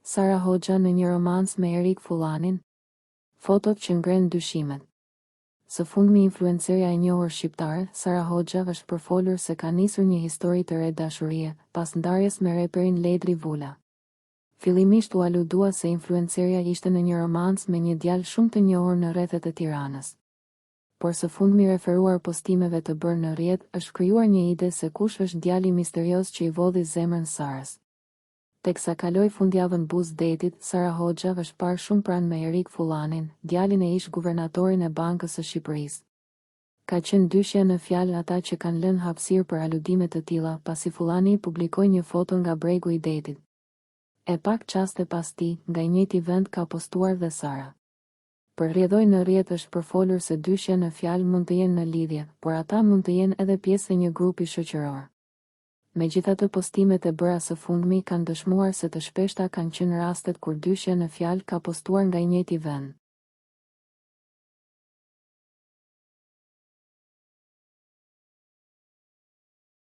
Sara Hoxha në një romans me Erik Fullanin. Fotot që ngren dyshimet. Së fundmi influencerja e njohur shqiptare, Sara Hoxha është përfolur se ka nisur një histori të re dashurie, pas ndarjes me reperin Ledri Vula. Fillimisht u aludua se influencerja ishte në një romans me një djalë shumë të njohur në rrethet e Tiranës. Por së fundmi referuar postimeve të bërë në rrjet, është krijuar një ide se kush është djali misterios që i vodhi zemrën Sarës. Teksa kaloi fundjavën buzë detit, Sara Hoxha është parë shumë pranë me Erik Fullanin, djalin e ish guvernatorin e Bankës së Shqipërisë. Ka qenë dyshje në fjalë ata që kanë lënë hapësirë për aludime të tilla, pasi Fullani publikoi një foto nga bregu i detit. E pak qaste pas tij, nga i njëjti vend ka postuar dhe Sara. Për rrjedhoj në rrjet është përfolur se dyshje në fjalë mund të jenë në lidhje, por ata mund të jenë edhe pjesë e një grupi shoqëror. Megjithatë, postimet e bëra së fundmi kanë dëshmuar se të shpeshta kanë qenë rastet kur dyshje në fjalë ka postuar nga i njëjti vend.